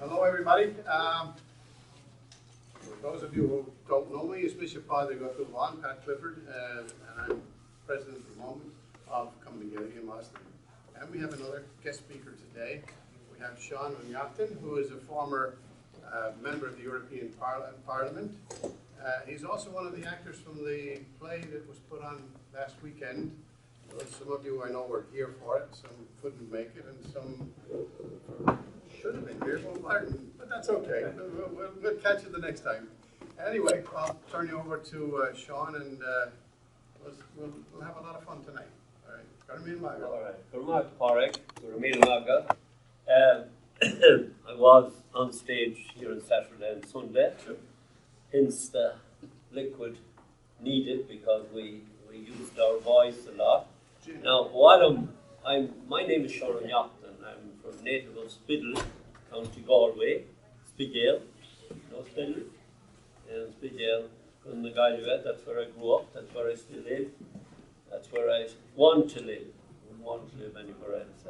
Hello, everybody. For those of you who don't know me, it's Bishop Padre Gotulvan, Pat Clifford, and I'm president at the moment of CnaG Boston. And we have another guest speaker today. We have O Neachtain, who is a former member of the European Parliament. He's also one of the actors from the play that was put on last weekend. Well, some of you I know were here for it, some couldn't make it, and some should have been here, but that's okay. We'll catch you the next time. Anyway, I'll turn you over to Sean, and we'll have a lot of fun tonight. All right. All right. I was on stage here on Saturday and Sunday, hence the liquid needed because we used our voice a lot. Now, my name is O Neachtain. I'm from native of Spiddle, County Galway, Spidale, Spiddle, and Spidale, CnaG. That's where I grew up, that's where I still live, that's where I want to live. I wouldn't want to live anywhere else.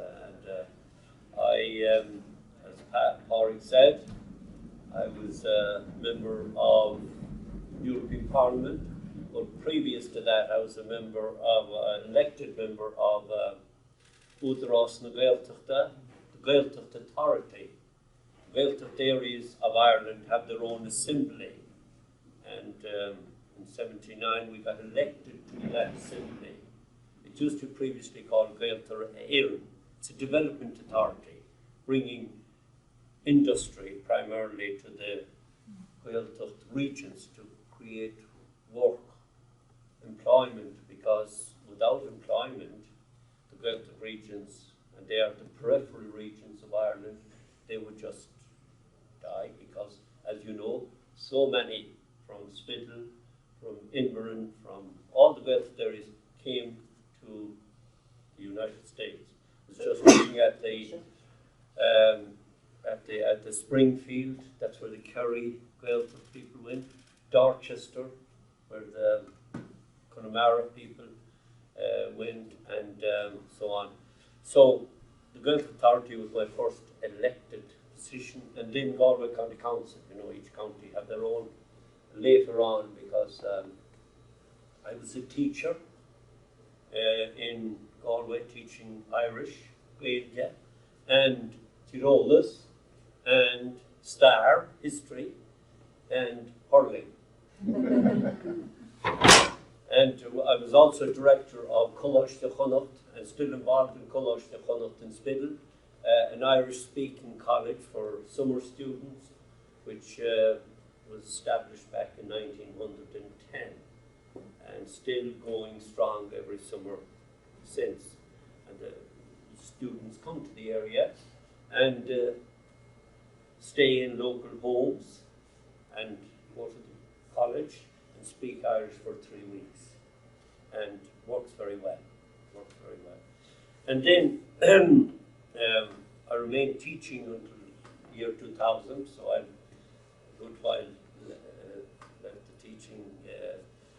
And as Pat Porrick said, I was a member of European Parliament, but previous to that I was an elected member of Údarás na Gaeltachta, the Gaeltacht Authority. Gaeltacht areas of Ireland have their own assembly, and in '79 we got elected to that assembly. It used to be previously called Gaeltacht Éireann. It's a development authority, bringing industry primarily to the Gaeltacht regions to create work, employment, because without employment, the Gaeltacht regions, and they are the peripheral regions of Ireland, they would just die because, as you know, so many from Spiddle, from Inverin, from all the Gaeltacht areas came to the United States. I was just looking at the Springfield, that's where the Kerry Gaeltacht people went, Dorchester, where the Connemara people went, and so on. So the Gaeltacht Authority was my first elected position, and then Galway County Council. Each county had their own later on, because I was a teacher in Galway, teaching Irish, Gaeilge, and Tyrolas, and Star, history, and hurling. And I was also director of CnaG Boston, and still involved in CnaG Boston in Spiddle, an Irish-speaking college for summer students, which was established back in 1910, and still going strong every summer since. And the students come to the area and stay in local homes and go to the college and speak Irish for 3 weeks, and works very well. And then I remained teaching until the year 2000, so I'm a good while left the teaching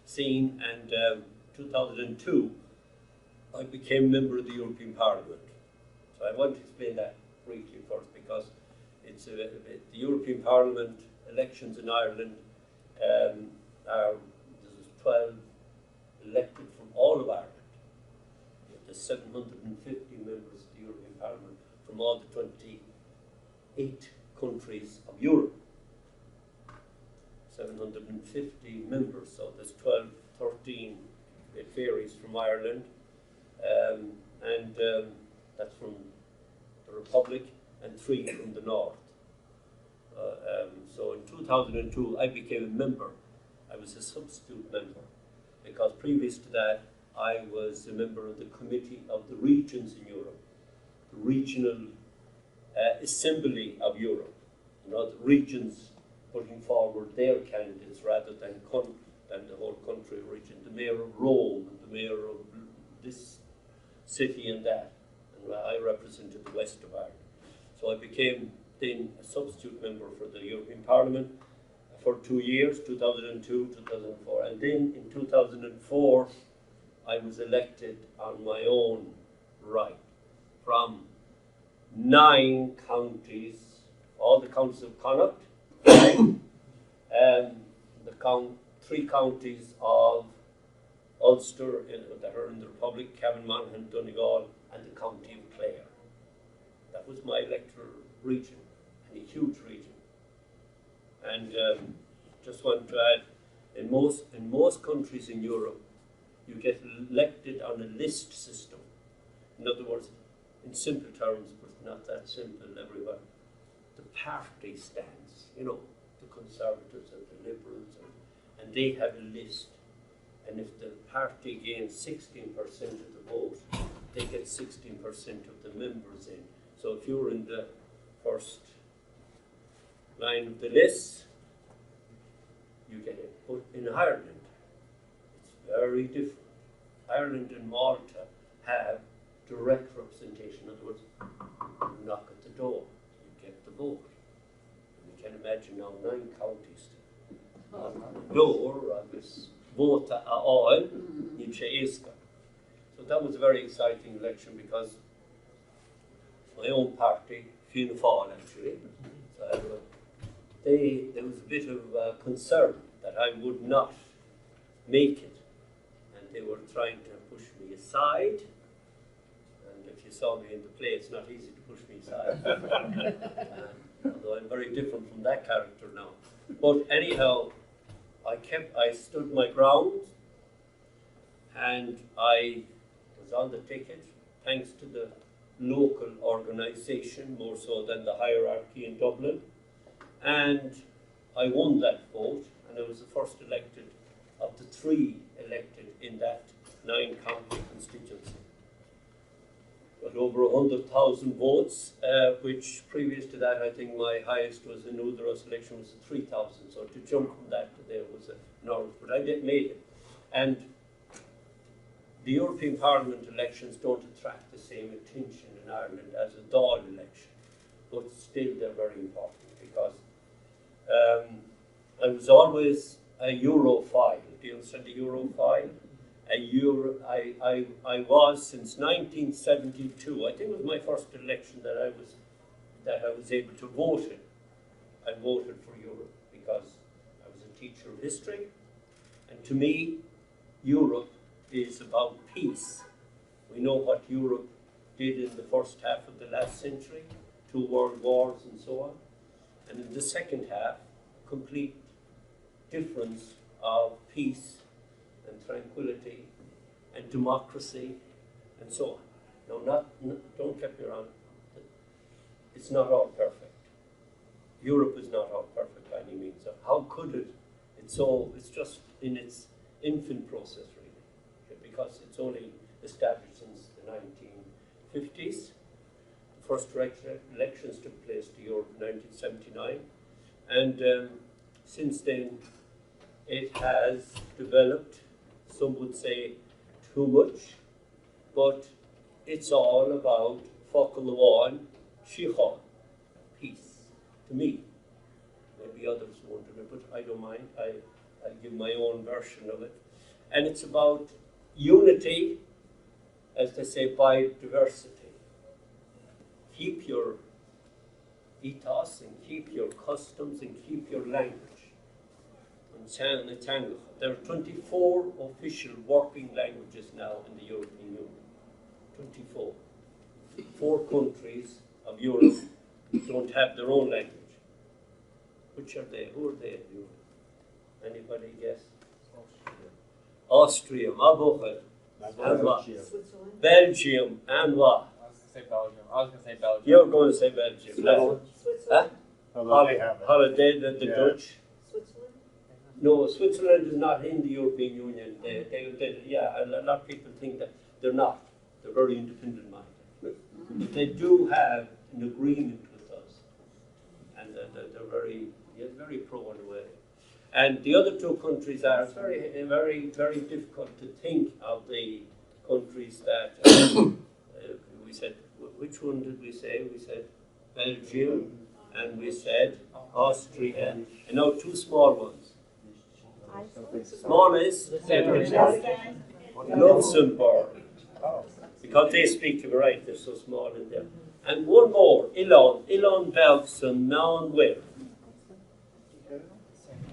scene, and 2002 I became a member of the European Parliament. So I want to explain that briefly first, because it's the European Parliament elections in Ireland. There's 12 elected from all of Ireland. There's 750 members of the European Parliament from all the 28 countries of Europe. 750 members, so there's 12, 13, it varies from Ireland, and that's from the Republic, and 3 from the North. So in 2002 I became a member. I was a substitute member, because previous to that I was a member of the Committee of the Regions in Europe, the Regional Assembly of Europe. The regions putting forward their candidates rather than the whole country region. The mayor of Rome, and the mayor of this city and that. And I represented the west of Ireland. So I became then a substitute member for the European Parliament for 2 years, 2002, 2004. And then in 2004, I was elected on my own right from 9 counties, all the counties of Connacht, the 3 counties of Ulster that are in the Republic, Cavan, Monaghan, Donegal, and the county of Clare. That was my electoral region, and a huge region. And just want to add, in most countries in Europe, you get elected on a list system. In other words, in simple terms, but not that simple, everyone, the party stands, you know, the Conservatives and the Liberals, and they have a list. And if the party gains 16% of the vote, they get 16% of the members in. So if you're in the first line of the list, you get it. But in Ireland, it's very different. Ireland and Malta have direct representation. In other words, you knock at the door, you get the vote. And you can imagine now 9 counties on the door, agus vota a all, níche éasca. So that was a very exciting election because my own party, Fianna Fáil actually, there was a bit of concern that I would not make it, and they were trying to push me aside. And if you saw me in the play, it's not easy to push me aside. Although I'm very different from that character now. But anyhow, I stood my ground, and I was on the ticket, thanks to the local organisation, more so than the hierarchy in Dublin. And I won that vote, and I was the first elected of the 3 elected in that 9-county constituency. Got over 100,000 votes, which previous to that, I think my highest was in Udaros election was 3,000. So to jump from that to there was enormous, but I did made it. And the European Parliament elections don't attract the same attention in Ireland as a Dáil election, but still they're very important because I was always a Europhile. Do you understand the Europhile? I was since 1972. I think it was my first election that I was able to vote in. I voted for Europe because I was a teacher of history, and to me, Europe is about peace. We know what Europe did in the first half of the last century, 2 world wars and so on, and in the second half, complete difference of peace and tranquility and democracy and so on. Now, don't get me wrong, it's not all perfect. Europe is not all perfect by any means. So how could it? It's just in its infant process, really, because it's only established since the 1950s. The first elections took place to Europe in 1979, and since then it has developed, some would say too much, but it's all about focal Shichon, peace, to me. Maybe others won't, but I don't mind. I give my own version of it. And it's about unity, as they say, by diversity. Keep your ethos and keep your customs and keep your language. There are 24 official working languages now in the European Union. 24. 4 countries of Europe don't have their own language. Which are they? Who are they in Europe? Anybody guess? Austria, Mabuchel, and what? Belgium, and what? I was going to say Belgium. You're going to say Belgium. Switzerland. Huh? Holiday, the Yeah. Dutch. Switzerland? No, Switzerland is not in the European Union. A lot of people think that they're not. They're very independent-minded. But they do have an agreement with us, and they're very pro in a way. And the other 2 countries are very difficult to think of the countries that we said. Which one did we say? We said Belgium, and we said Austria, and now 2 small ones. Small is Luxembourg, because they speak to the right. They're so small in there. And one more, Ilon Belson, non Will.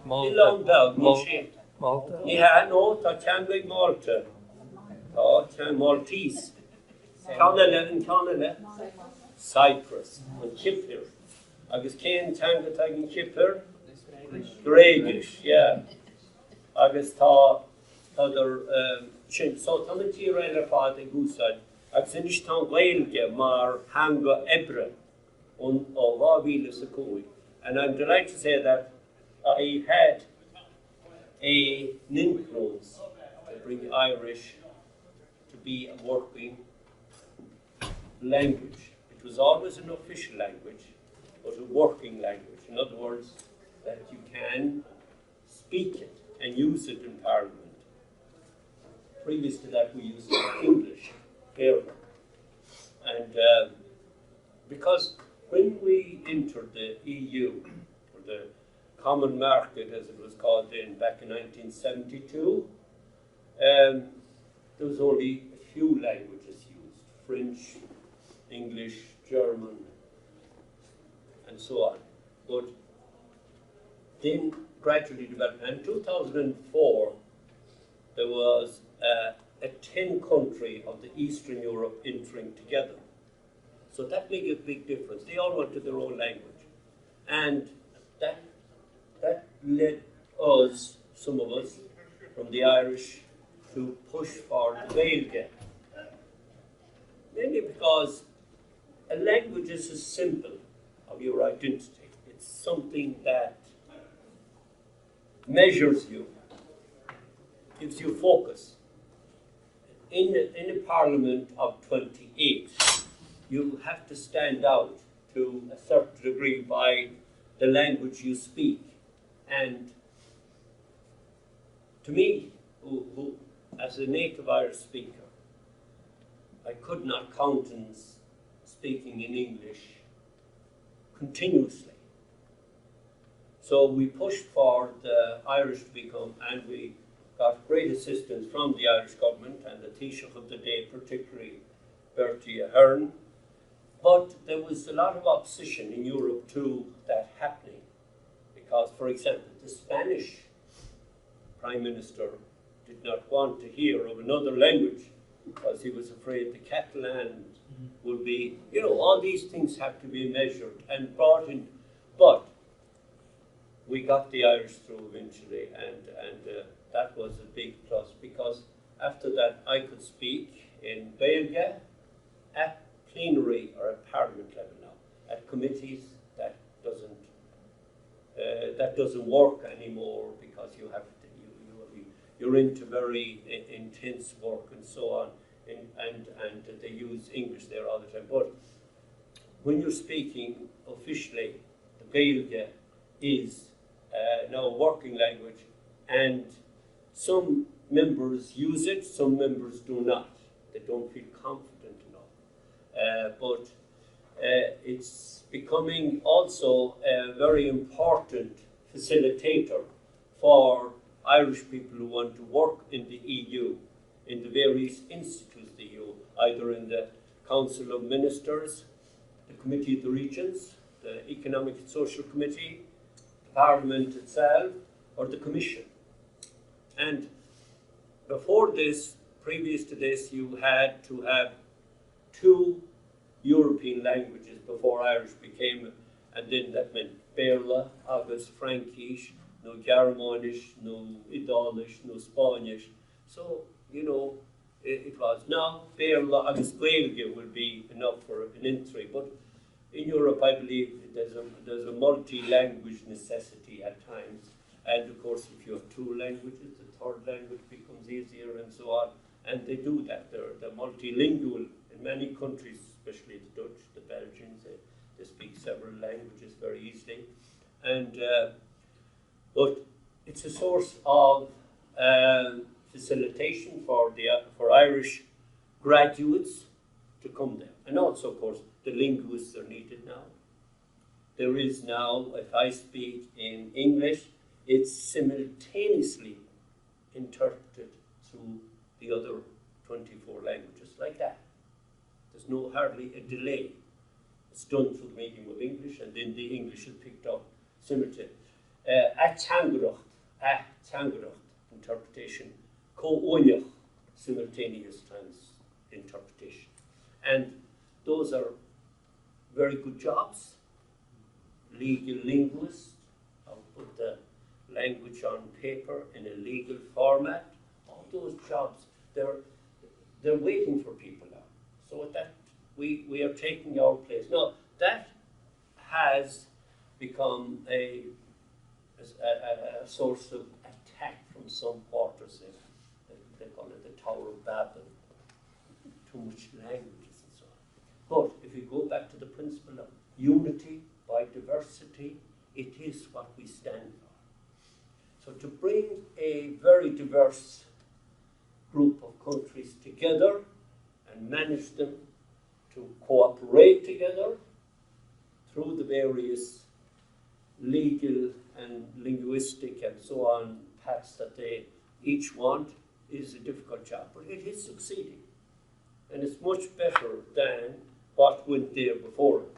Ilon Bel, Malta. Yeah, no, tá CnaG Malta. Tá Maltese. Canada, Cyprus, and Kipper. Agus céan teanga tagin Kipper, Gréigish, yeah. Agus tá sin, so tá na tír eile fád ag úsáid. Agus inis tá Gaeilge mar hanga ebre ó 2005. And I'm delighted to say that I had an influence to bring Irish to be a working language. It was always an official language, but a working language. In other words, that you can speak it and use it in Parliament. Previous to that, we used English here. And because when we entered the EU, or the Common Market, as it was called then, back in 1972, there was only a few languages used: French, English, German, and so on. But then gradually developed. And in 2004, there was a 10-country of the Eastern Europe entering together. So that made a big difference. They all wanted their own language. And that led us, some of us, from the Irish, to push for the Gaeilge. Mainly because a language is a symbol of your identity. It's something that measures you, gives you focus. In a parliament of 28, you have to stand out to a certain degree by the language you speak. And to me, who as a native Irish speaker, I could not countenance speaking in English continuously. So we pushed for the Irish to become, and we got great assistance from the Irish government and the Taoiseach of the day, particularly Bertie Ahern. But there was a lot of opposition in Europe to that happening. Because, for example, the Spanish Prime Minister did not want to hear of another language because he was afraid the Catalan would be, all these things have to be measured and brought in. But we got the Irish through eventually, and that was a big plus, because after that I could speak in Gaeilge at plenary or at Parliament level now. At committees, that doesn't work anymore, because you have to, you're into very intense work and so on, and they use English there all the time. But when you're speaking officially, the Gaeilge is now a working language, and some members use it, some members do not. They don't feel confident enough. But it's becoming also a very important facilitator for Irish people who want to work in the EU, in the various institutes of the EU, either in the Council of Ministers, the Committee of the Regions, the Economic and Social Committee, the Parliament itself, or the Commission. And before this, previous to this, you had to have 2 European languages before Irish became, and then that meant Béarla, agus Frankish, no Germanish, no Idalish, no Spanish. So, it was now Béarla agus Gaeilge will be enough for an entry. But in Europe, I believe there's a multi-language necessity at times. And of course, if you have 2 languages, the third language becomes easier and so on. And they do that. They're multilingual in many countries, especially the Dutch, the Belgians. They speak several languages very easily. And but it's a source of facilitation for Irish graduates to come there. And also, of course, the linguists are needed now. There is now, if I speak in English, it's simultaneously interpreted through the other 24 languages, like that. There's hardly a delay. It's done through the medium of English, and then the English is picked up simultaneously. Teangarocht, interpretation. Ko-oinach, simultaneous interpretation. And those are very good jobs. Legal linguists, how to put the language on paper in a legal format. All those jobs, they're waiting for people now. So with that, we are taking our place. Now, that has become a source of attack from some quarters. They call it the Tower of Babel. Too much languages and so on. But if you go back to the principle of unity by diversity, it is what we stand for. So to bring a very diverse group of countries together and manage them to cooperate together through the various legal and linguistic and so on paths that they each want is a difficult job, but it is succeeding. And it's much better than what went there before it.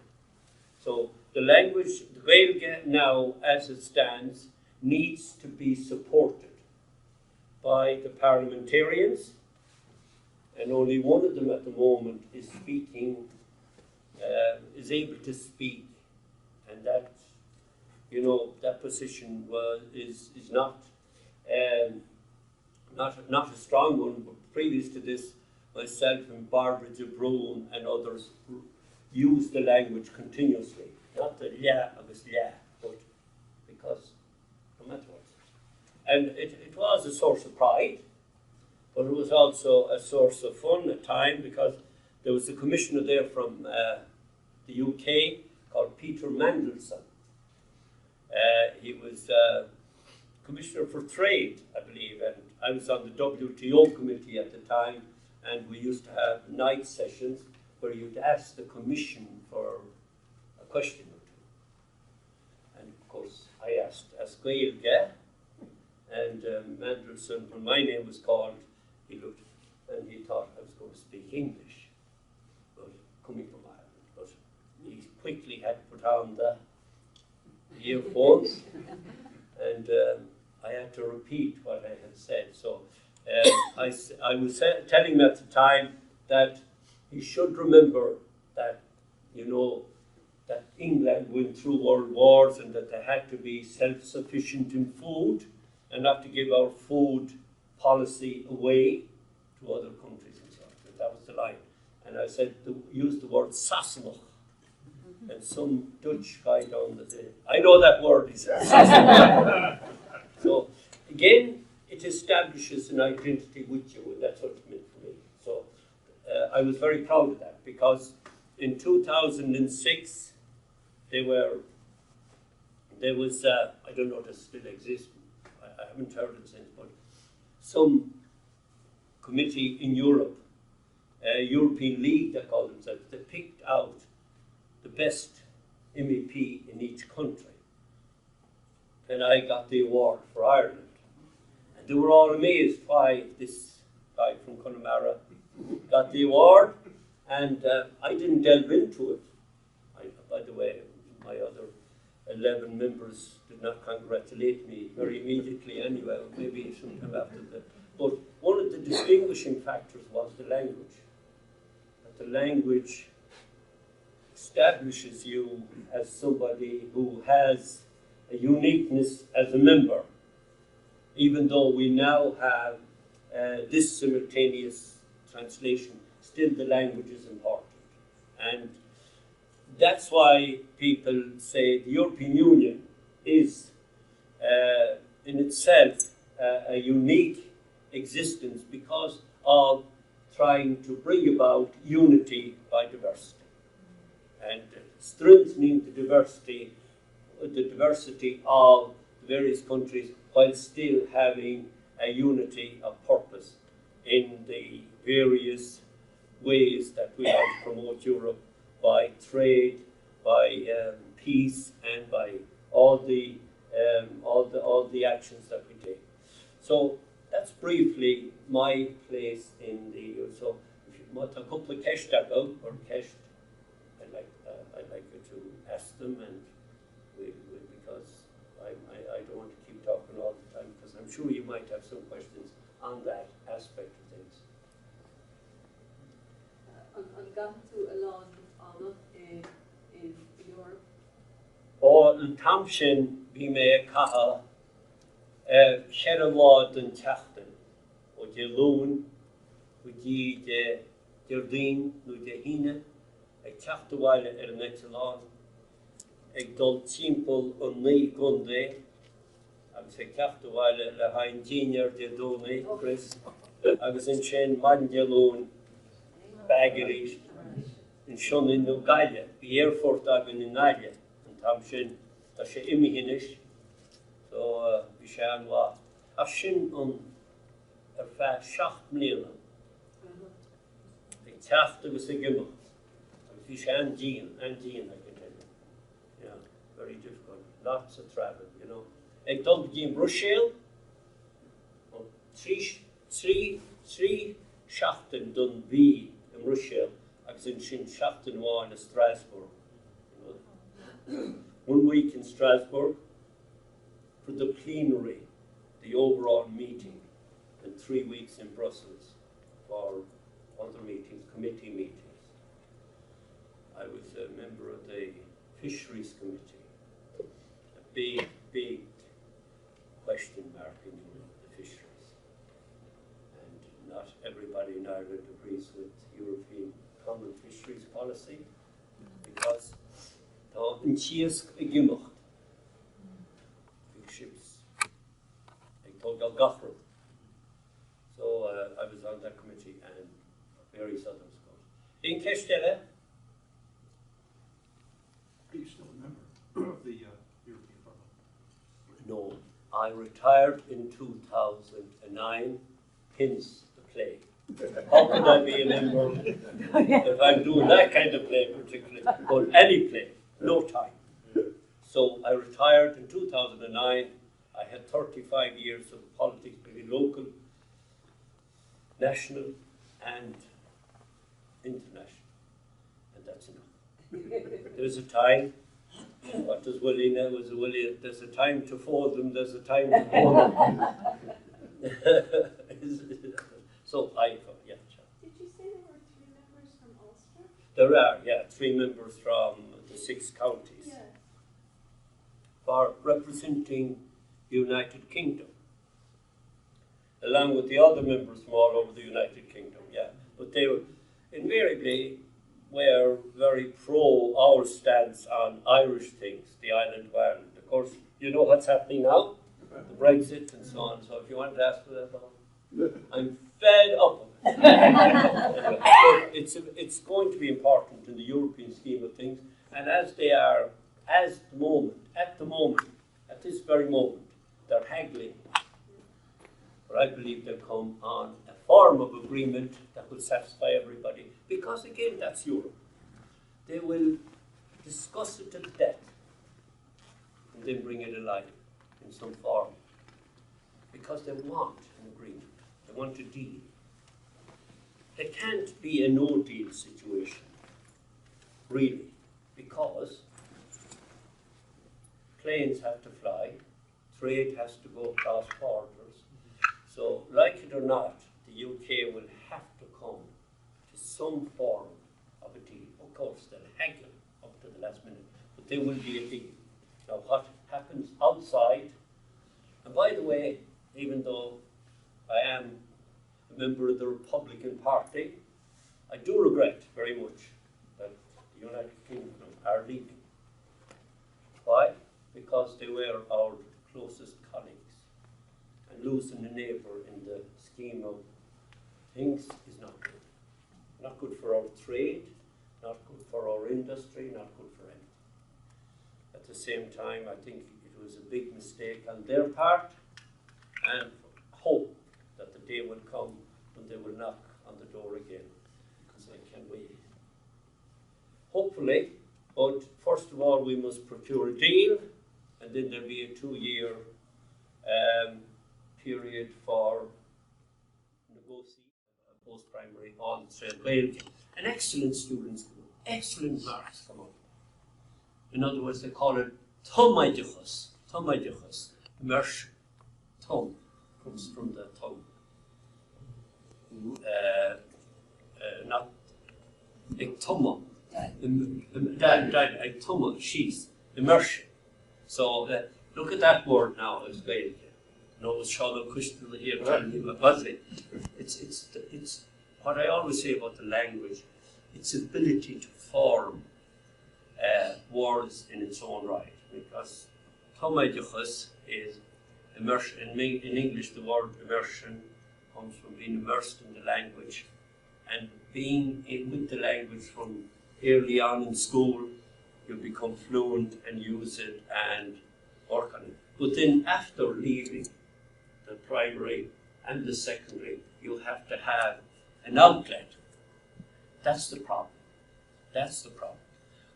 So the language, the Gaeilge now, as it stands, needs to be supported by the parliamentarians, and only one of them at the moment is speaking, is able to speak, and that, you know, that position is not a strong one. But previous to this, myself and Barbara de Bruin and others used the language continuously. Not the agus but because no matter what. And it was a source of pride, but it was also a source of fun at time, because there was a commissioner there from the UK called Peter Mandelson. He was Commissioner for Trade, I believe, and I was on the WTO committee at the time, and we used to have night sessions where you'd ask the Commission for a question or two. And of course, I asked as Gaeilge, and Mandelson, when my name was called, he looked and he thought I was going to speak English, but coming from Ireland. But he quickly had to put on the earphones, and I had to repeat what I had said. So I was telling him at the time that he should remember that, you know, that England went through world wars and that they had to be self-sufficient in food and not to give our food policy away to other countries and so on. That was the line. And I said, use the word sassenach. And some Dutch guy down the day, I know that word, he said, sassenach. So again, it establishes an identity with you, and that's what it meant for me. So I was very proud of that, because in 2006, there was, I don't know if it still exists, I haven't heard it since, but some committee in Europe, European League, they call themselves, they picked out the best MEP in each country. And I got the award for Ireland. And they were all amazed why this guy from Connemara got the award, and I didn't delve into it. By the way, my other 11 members did not congratulate me very immediately anyway, maybe sometime after that. But one of the distinguishing factors was the language. That the language establishes you as somebody who has a uniqueness as a member, even though we now have this simultaneous translation, still the language is important. And that's why people say the European Union is in itself a unique existence because of trying to bring about unity by diversity and strengthening the diversity of the various countries while still having a unity of purpose in the various ways that we want to promote Europe by trade, by peace, and by all the actions that we take. So that's briefly my place in the. So if you want a couple of cash or cash, I'd sure you might have some questions on that aspect of things. An gap to a law anna in Europe. O yn tamsin bhí mé caha cheir a lád an teachtain o de lún o de Dardín nó de híine ag teachtaháile ar an éite lád ag dul timpeall an ní gundé agus ag teachtaháile le hain dínear de dúnaí Chris agus in sin maidin de lún bagaríist in sionin nó gaile bhí airfort agan in naile an tam sin tá sé imihinis so bhí sé an lá a sin an ar fe 7 mbliana ag teacht agus ag imach agus bhí sé an dín I can tell you. Yeah, very difficult, lots of travel, you know. Ag dul gin Brussels trí seachtain dun bhí in Brussels agus in sin seachtain bháin in Strasbourg. You know. 1 week in Strasbourg for the plenary, the overall meeting, and 3 weeks in Brussels for other meetings, committee meetings. I was a member of the Fisheries Committee, a big question mark in the fisheries. And not everybody in Ireland agrees with European Common Fisheries Policy because in Chias Gimach, big ships, they told Gachro. So I was on that committee and various others. In Kestele, Are you still a member of the European Parliament? no, I retired in 2009, hence the play. How could I be a member if I'm doing that kind of play particularly, or any play, no time. So I retired in 2009. I had 35 years of politics, maybe local, national and international, and that's enough. There's a time, what does Willie know was a Willie, there's a time to fold them, there's a time to fold them. So yeah. Did you say there were 3 members from Ulster? There are, yeah, 3 members from the 6 counties. Yeah. For representing the United Kingdom, along with the other members from all over the United Kingdom, yeah. But they were invariably were very pro our stance on Irish things, the island of Ireland. Of course, you know what's happening now, the Brexit and so on. So if you want to ask for that, I'm fed up of it. So it's going to be important in the European scheme of things, and as they are, at this very moment, they're haggling. But I believe they'll come on a form of agreement that will satisfy everybody. Because again, that's Europe. They will discuss it to death and then bring it alive in some form. Because they want an agreement. They want a deal. There can't be a no-deal situation, really, because planes have to fly, trade has to go across borders. So, like it or not, the UK will have to come to some form of a deal. Of course, they'll haggle up to the last minute, but there will be a deal. Now, what happens outside, and by the way, even though I am a member of the Republican Party, I do regret very much that the United Kingdom are leaving. Why? Because they were our closest colleagues. And losing a neighbour in the scheme of things is not good. Not good for our trade, not good for our industry, not good for anything. At the same time, I think it was a big mistake on their part, and hope that the day will come when they will knock on the door again, because I can wait. Hopefully, but first of all, we must procure a deal, and then there'll be a 2-year period for negotiating post-primary on trade. An excellent students, excellent marks come up. In other words, they call it immersion, immersion, comes from the tongue. Not ectoma. Ectoma, sheath, immersion. So look at that word now as well. No, it's Sean Cushton here telling you about it. It's what I always say about the language. Its ability to form words in its own right, because tomaidechus is immersion. In English, the word immersion comes from being immersed in the language, and being with the language from early on in school, you become fluent and use it and work on it. But then after leaving the primary and the secondary, you have to have an outlet. That's the problem. That's the problem.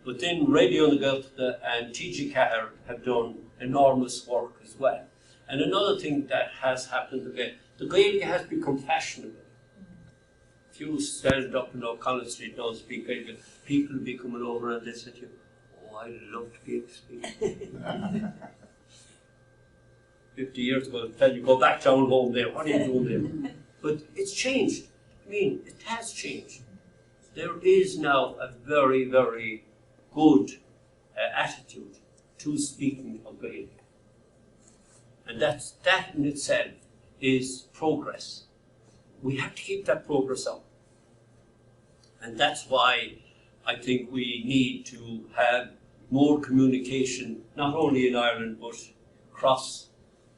But then Radio Nagelta and TG Cahir have done enormous work as well. And another thing that has happened again, the Gaelic has become fashionable. If you stand up in O'Connell Street now and speak Gaelic, people will be coming over and they say to you, "Oh, I'd love to be able to speak." 50 years ago, then you go back down home there, what are you doing there? But it's changed. I mean, it has changed. There is now a very, very good attitude to speaking of Gaelic. And that in itself is progress. We have to keep that progress up. And that's why I think we need to have more communication, not only in Ireland, but across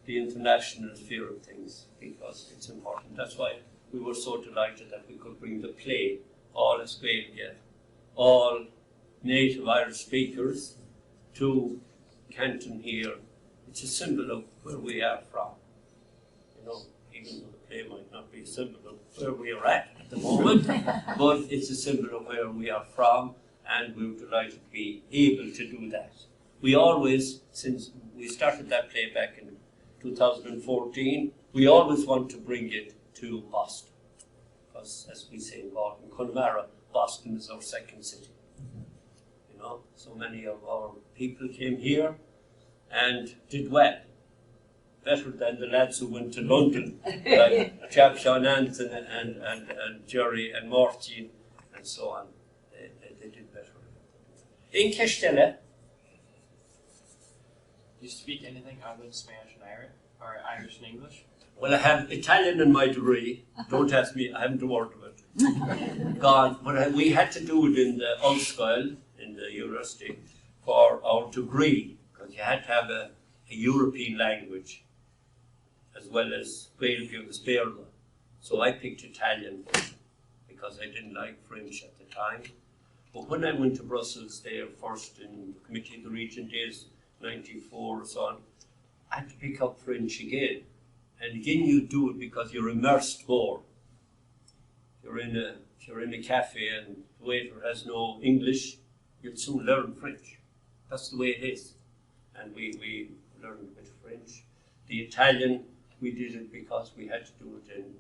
the international sphere of things, because it's important. That's why we were so delighted that we could bring the play, all as Gaelic, all native Irish speakers, to Canton here. It's a symbol of where we are from. You know, even though the play might not be a symbol of where we are at the moment, but it's a symbol of where we are from, and we're delighted to be able to do that. We always, since we started that play back in 2014, we always want to bring it to Boston. Because as we say in Connemara, Boston is our second city. You know, so many of our people came here and did well. Better than the lads who went to London, like Chap Sean Anson and Jerry and Martin and so on. They did better. In Kestelle, Do you speak anything other than Spanish and Irish, or Irish and English? well, I have Italian in my degree. Don't ask me, I haven't a word of it. God, but we had to do it in the Ulster, in the university, for our degree, because you had to have a European language, as well as Gaelic and Sperla. So I picked Italian, because I didn't like French at the time. But when I went to Brussels there first in the Committee of the Region days, 94 or so on, I had to pick up French again. And again you do it because you're immersed more. If you're in a cafe and the waiter has no English, you'll soon learn French. That's the way it is. And we learned a bit of French. The Italian, we did it because we had to do it in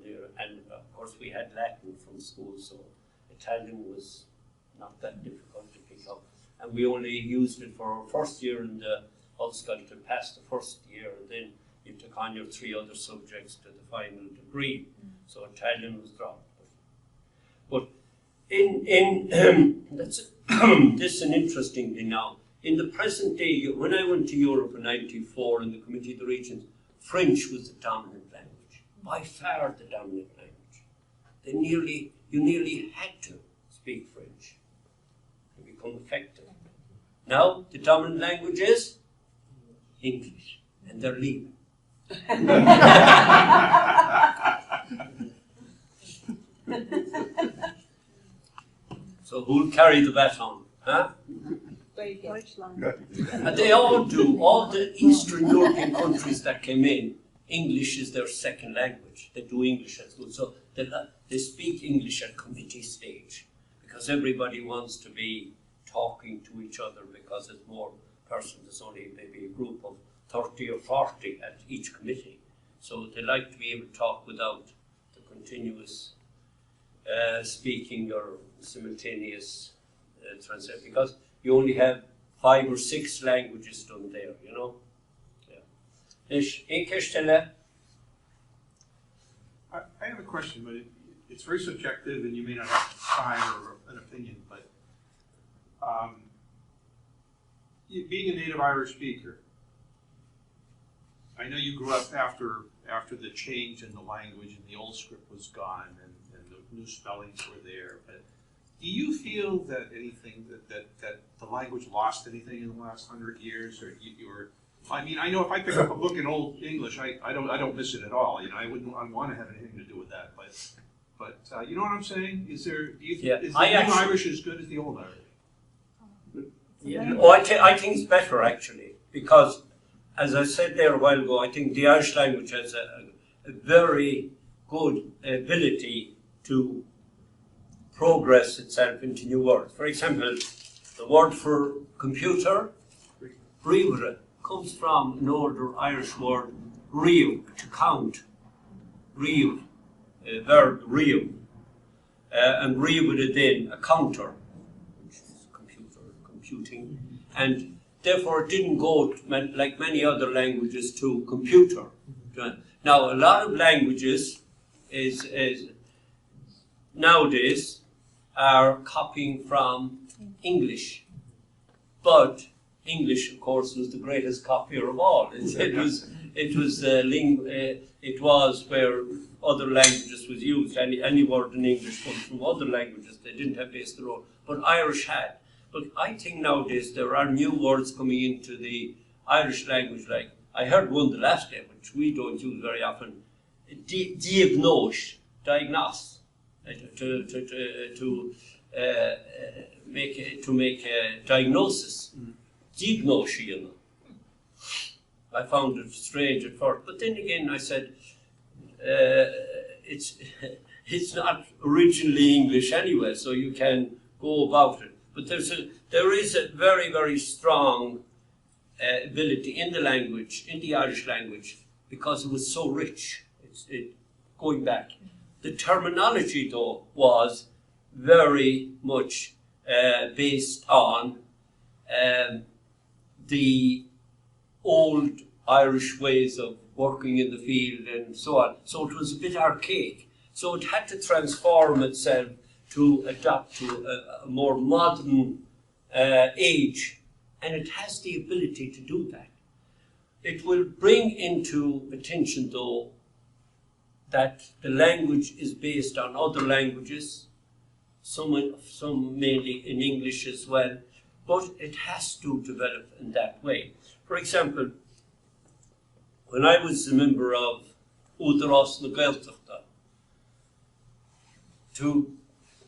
there. And of course we had Latin from school, so Italian was not that difficult to pick up. And we only used it for our first year in the Ulster to pass the first year, and then you took on your 3 other subjects to the final degree. So Italian was dropped. But that's this is an interesting thing now. In the present day, when I went to Europe in '94 in the Committee of the Regions, French was the dominant language, by far the dominant language. You nearly had to speak French to become effective. Now the dominant language is English, and they're leaving. So who'll carry the baton? Huh? And they all do. All the Eastern European countries that came in, English is their second language. They do English as well. So they speak English at committee stage because everybody wants to be talking to each other because there's more persons. There's only maybe a group of 30 or 40 at each committee. So they like to be able to talk without the continuous speaking or simultaneous translation, because you only have 5 or 6 languages done there, you know. Yeah. In Kestelle, I have a question, but it's very subjective, and you may not have time or an opinion, but being a native Irish speaker, I know you grew up after the change in the language and the old script was gone and the new spellings were there, but do you feel that anything that the language lost anything in the last 100 years, or I mean, I know if I pick up a book in Old English, I don't miss it at all. You know, I wouldn't want to have anything to do with that. But you know what I'm saying? Is the new Irish as good as the old Irish? Yeah. Oh, I think it's better actually, because as I said there a while ago, I think the Irish language has a very good ability to progress itself into new words. For example, the word for computer, "riomhara," comes from an older Irish word, "riom," to count. Riom, verb riom. And riomhara then, a counter, which is computer, computing. And therefore it didn't go, like many other languages, to computer. Now, a lot of languages is nowadays are copying from English. But English, of course, was the greatest copier of all. It was where other languages was used. Any word in English comes from other languages. They didn't have based their own, but Irish had. But I think nowadays there are new words coming into the Irish language. Like I heard one the last day, which we don't use very often. Diagnose, diagnose, to make a diagnosis. Diagnose, you know. I found it strange at first, but then again I said it's not originally English anyway, so you can go about it. But there is a very, very strong ability in the language, in the Irish language, because it was so rich. Going back, the terminology though was very much based on the old Irish ways of working in the field and so on. So it was a bit archaic. So it had to transform itself to adapt to a more modern age. And it has the ability to do that. It will bring into attention, though, that the language is based on other languages, some mainly in English as well, but it has to develop in that way. For example, when I was a member of CnaG Boston, to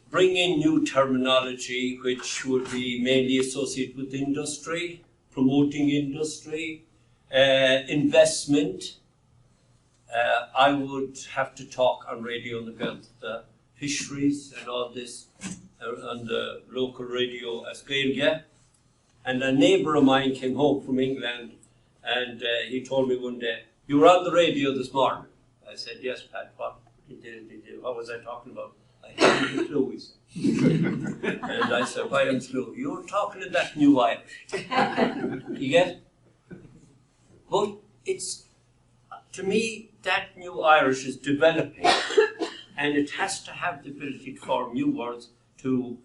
bring in new terminology which would be mainly associated with industry, promoting industry, investment, I would have to talk on radio on the fisheries and all this on the local radio as CnaG. And a neighbour of mine came home from England and he told me one day, "You were on the radio this morning." I said, "Yes, Pat, what was I talking about?" "I haven't a clue," he said. And I said, "Why am slow?" "You were talking in that new Irish." You get? But it's, to me, that new Irish is developing, and it has to have the ability to form new words to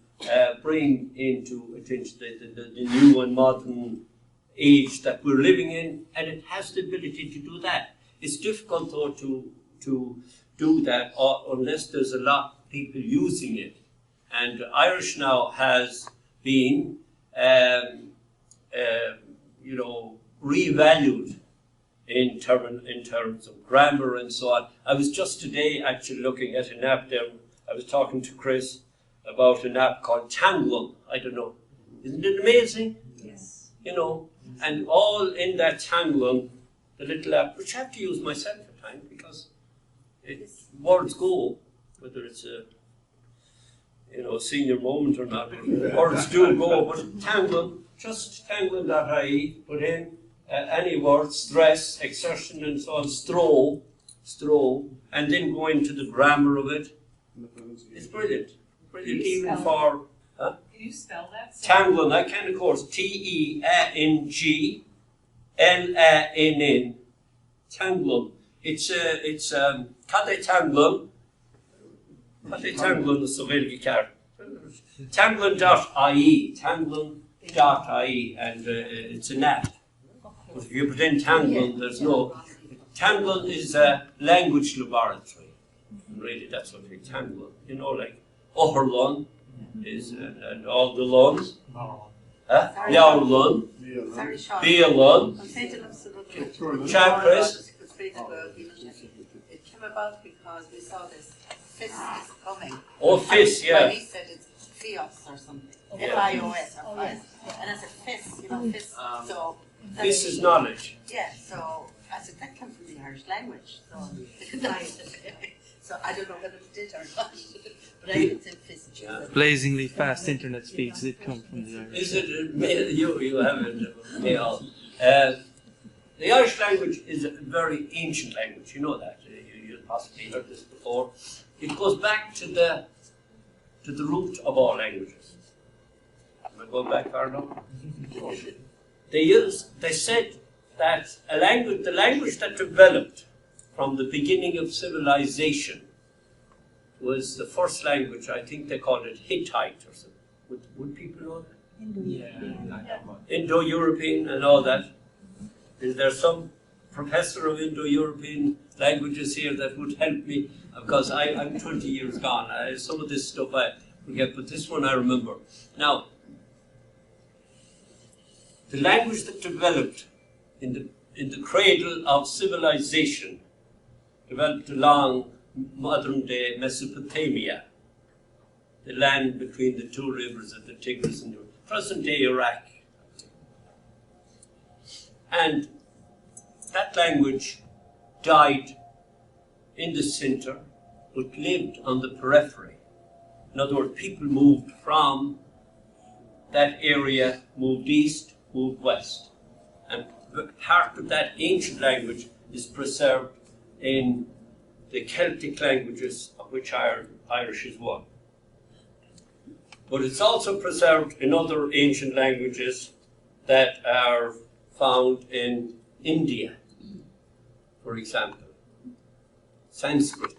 bring into attention the new and modern age that we're living in, and it has the ability to do that. It's difficult, though, to do that unless there's a lot of people using it. And Irish now has been, revalued in terms of grammar and so on. I was just today actually looking at an app there. I was talking to Chris about an app called Tanglum. I don't know. Isn't it amazing? Yes. You know, and all in that Tanglum, the little app, which I have to use myself at times because words go, whether it's a senior moment or not, words do go, but Tanglum, just tanglum.ie, put in any word, stress, exertion and so on, stroll, and then go into the grammar of it. It's brilliant. Brilliant, even for... Can you spell that? Tanglum, I can, of course, Tanglin, Tanglum. It's Cade Tanglum, What is Tanglin is so very car? Tanglin.ie, Tanglin.ie, and it's an app. But if you put in Tanglin, there's no. Tanglin is a language laboratory. And really, that's what we Tanglin. You know, like Oherlun is, and all the Luns. Yaulun, Sorry, Sean. Bealun, I'm saying to them, so that Chakras. it came about because we saw this FIS is coming. Oh, FIS, yeah. Well, he said it's FIOS or something. FIOS or FIOS. And I said FIS, you know, FIS. So This is knowledge. yeah, so I said that comes from the Irish language. So I don't know whether it did or not. But I could say FIS. Yeah. Blazingly fast internet speeds did come from the Irish. Is it, you haven't, the Irish language is a very ancient language, you know that, you possibly heard this before. It goes back to the root of all languages. Am I going back far enough? They said that the language that developed from the beginning of civilization was the first language, I think they called it Hittite or something. Would people know that? Indo-European and all that. Is there some professor of Indo-European languages here that would help me? Because I'm 20 years gone. Some of this stuff I forget, but this one I remember. Now, the language that developed in the cradle of civilization developed along modern-day Mesopotamia, the land between the two rivers of the Tigris and the present-day Iraq. And that language died in the center, but lived on the periphery. In other words, people moved from that area, moved east, moved west. And part of that ancient language is preserved in the Celtic languages, of which Irish is one. But it's also preserved in other ancient languages that are found in India, for example, Sanskrit.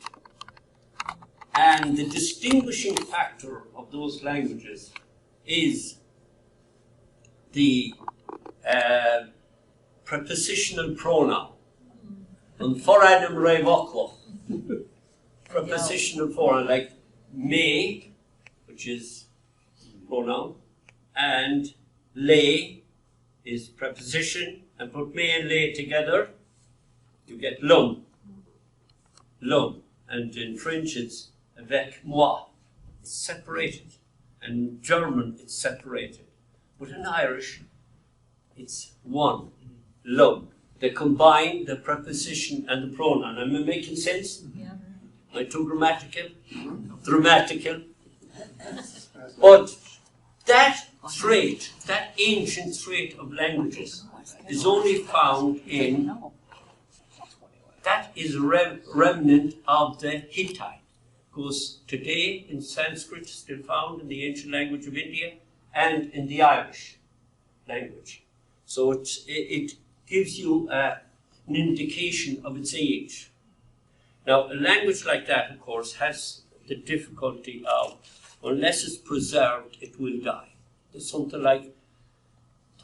And the distinguishing factor of those languages is the prepositional pronoun. And foranum revoclo. Prepositional pronoun like may, which is pronoun, and lay is preposition, and put may and lay together, you get lum. Lum. And in French it's avec moi. It's separated. And in German it's separated. But in Irish it's one. Lum. They combine the preposition and the pronoun. Am I making sense? Yeah. Am I too grammatical? Dramatical? But that trait, that ancient trait of languages is only found in, that is a remnant of the Hittite. Because today in Sanskrit still found in the ancient language of India and in the Irish language. So it gives you an indication of its age. Now, a language like that, of course, has the difficulty of, unless it's preserved, it will die. There's something like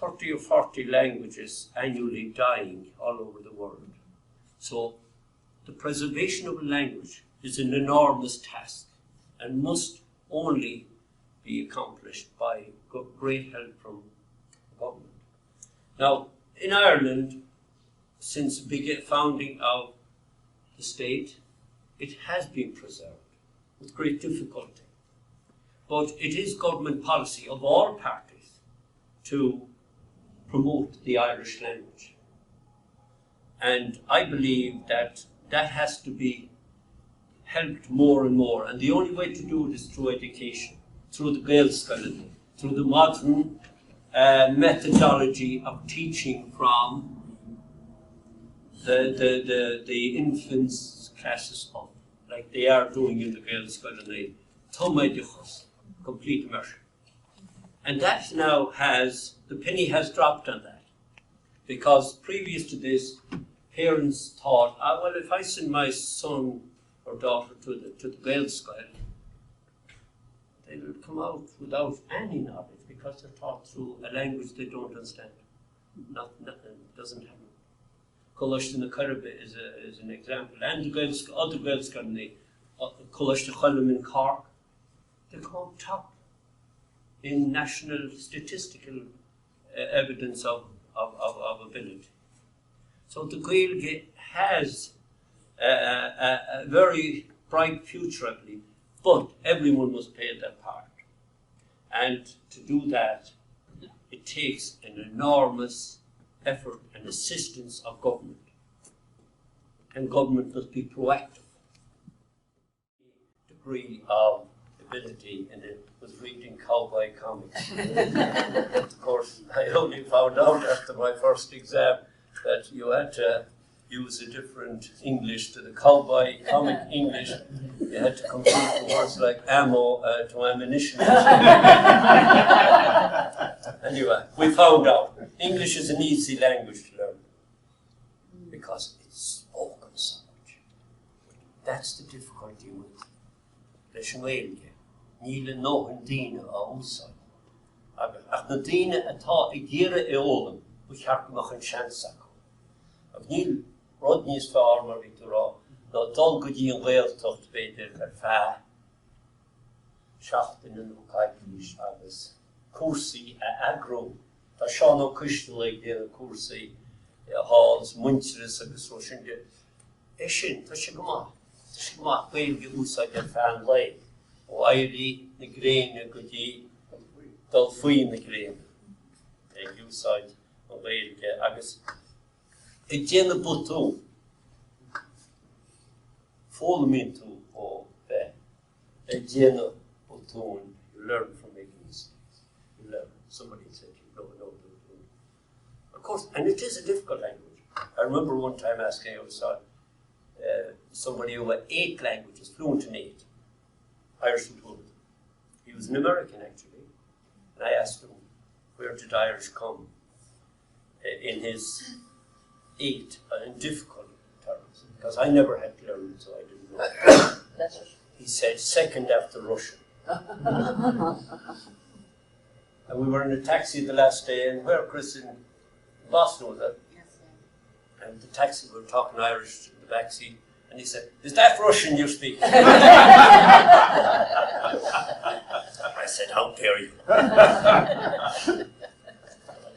30 or 40 languages annually dying all over the world. So, the preservation of a language is an enormous task and must only be accomplished by great help from the government. Now, in Ireland, since the founding of the state, it has been preserved with great difficulty. But it is government policy of all parties to promote the Irish language. And I believe that that has to be helped more and more. And the only way to do it is through education, through the Gaelscoileann, through the modern methodology of teaching from the infants classes up, like they are doing in the Gaelscoileann, complete immersion. And that now the penny has dropped on that. Because previous to this, parents thought, well, if I send my son or daughter to the Gaelscoileann, they'll come out without any knowledge because they're taught through a language they don't understand. Nothing doesn't happen. Colleacht in the Caribbean is an example. And the other girls got the Colleacht in Cork. They come out top in national statistical evidence of ability. So the Gaeilge has a very bright future, I believe, but everyone must play their part. And to do that, it takes an enormous effort and assistance of government. And government must be proactive. Degree of ability, and it was reading cowboy comics. Of course, I only found out after my first exam that you had to use a different English to the cowboy comic English. You had to complete words like ammo to ammunition. Anyway, we found out English is an easy language to learn because it's spoken so much. That's the difficulty with leis an Gaeilge. Níl nóhan daoine á úsáid. Ach na daoine atá ag díre eolam go cheartach an seans acu. Ach níl rud níos fearr mar bhí tú rá, ná dul go dtí an Gaeltacht beidir ar feadh seachtain an Ócáidís agus cuasaí a agró. Tá seán ó cúistil ag déanamh cuasaí halls, muinteras agus roisinge. É sin, tá sé go maith. Tá sé go maith Gaeilge úsáid ar feadh an léi. O Éirí na Gréine go dtí dul faoin na Gréine. Ag úsáid an Gaeilge agus ag déanamh butún. Fólamíonn tú ó bheith. Ag déanamh butún. You learn from making mistakes. You learn. Somebody said you don't know. Of course, and it is a difficult language. I remember one time asking somebody who had 8 languages, fluent in 8. Irish and fluent. He was an American actually, and I asked him, where did Irish come in his 8 in difficult terms? Because I never had to learn it, so I didn't know. He said, second after Russian. And we were in a taxi the last day, and where, Chris, in Boston was that? Yes, And the taxi, we were talking Irish in the backseat, and he said, is that Russian you speak? I said, how dare you? I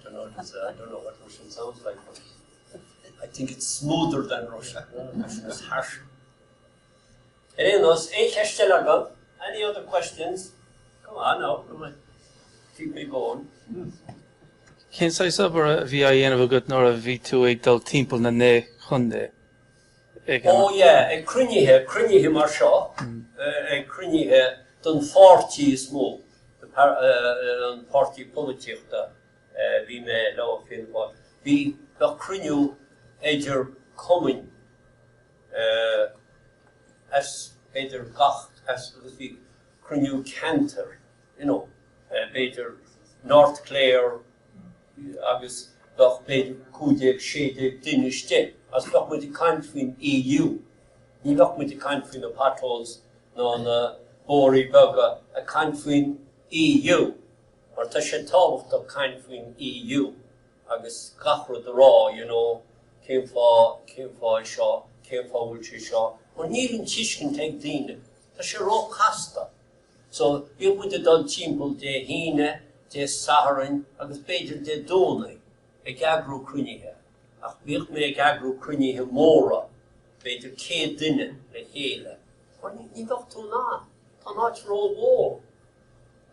don't know what Russian sounds like, but I think it's smoother than Russian. Russian is harsher. Any other questions? Come on now, come on. Keep me going. Cén sa sabar a bhí a dhéanamh agat nuair a bhí tú ag dul timpeall na né chundé? Oh yeah, ag cruinnithe mar seo, ag cruinnithe don pháirtí is mó, an pártí políteachta bhí me lá féinfá. Bhí nach cruinniú éidir cumain as éidir gach, as bhí cruinniú cantar, beidir North Clare agus nach beidir 50-60 duine ste. As nog met de kant van EU, niet nog met de kant van de potholes, naar Bori Bugger, a kant van EU. Maar het is je toch de kant van EU. Agus gachro de raw, came for Shaw, came for Wiltshire. Maar niet een tischen tegen dienen. Dat is je raw kasta. So je moet het dan timpel de hine, de Saharan, agus beter de done. Ik agro krunige. Ach bhíoh mé ag agrú cruinnithe móra, beidir 100 duine le chéile. Maar ní bheadh tú ná, tá náid ró mhór.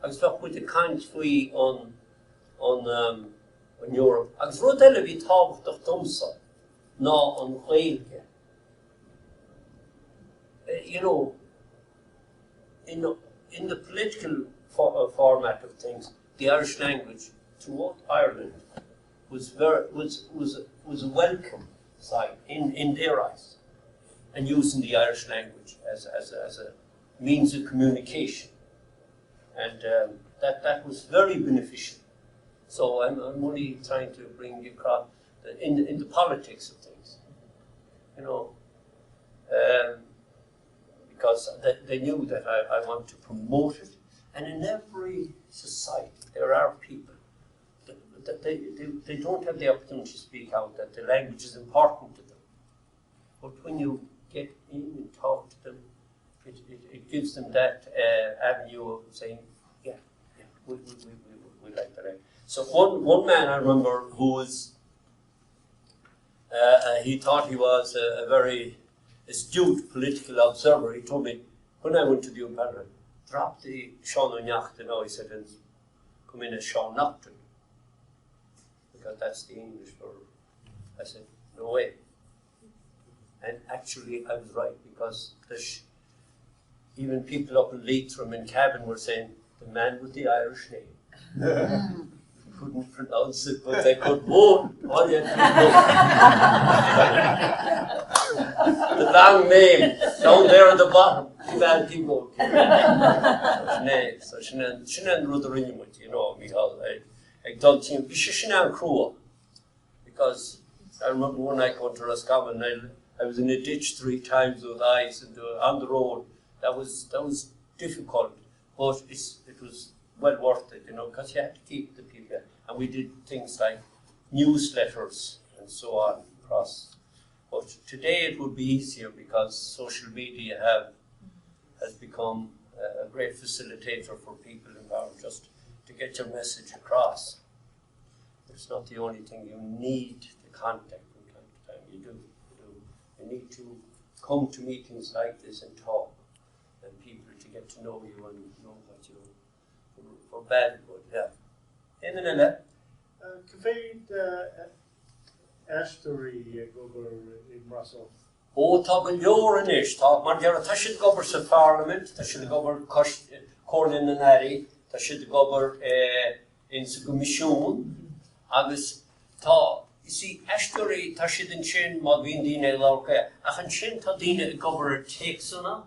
Agus bheadh muid a caint faoi an Europe. Agus rud eile bhí tábhachtach domsa ná an Gaeilge. In the political format of things, the Irish language throughout Ireland was a welcome side in their eyes, and using the Irish language as a means of communication, and that was very beneficial. So I'm only trying to bring you across in the politics of things, because they knew that I want to promote it, And in every society, there are people that they don't have the opportunity to speak out, that the language is important to them. But when you get in and talk to them, it gives them that avenue of saying, yeah, we like that. So one man I remember who was, he thought he was a very astute political observer. He told me, when I went to the Parliament, drop the O Neachtain now, he said, and come in as O Neachtain. Because that's the English for, I said, no way. And actually I was right, because even people up in Leitrim and Cavan were saying, the man with the Irish name. Couldn't pronounce it, but they could vote. All you had to do. The long name, down there at the bottom. Bad people. So Shinen Ruderin, you know, I don't think Bishishinan Crew. Because I remember when I got to Roscommon, I was in a ditch 3 times with ice and on the road. That was difficult, but it was well worth it, you know, because you had to keep the people. And we did things like newsletters and so on across. But today it would be easier because social media has become a great facilitator for people involved just to get your message across. It's not the only thing. You need the contact from time to time. You do. You need to come to meetings like this and talk, and people to get to know you and know what you for bad and good. Yeah. Kveid Ashtory Gober in Brussels. Ó tá go leor in ish, tá mar dear tá siad gobar sa Parliament, tá siad gobar Corlin na Nari, tá siad gobar in sa Comisiún, agus tá, you see, Ashtory tá siad in sin má bhíon daoine lorca, ach an sin tá daoine gobar takes anna,